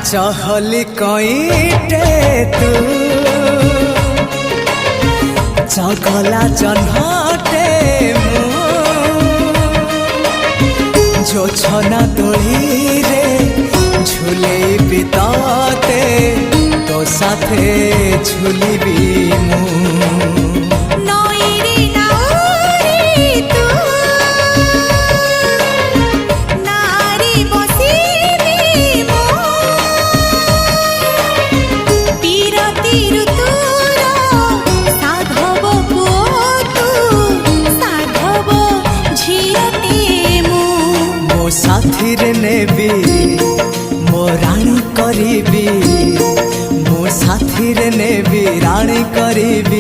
चहली कईटे तू चगला जन्हटे जो छना तोड़ी रे झूले बिताते तो साथे झूली भी साथीरे नेबी मो राणी करीबी मो साथीरे नेबी राणी करीबी।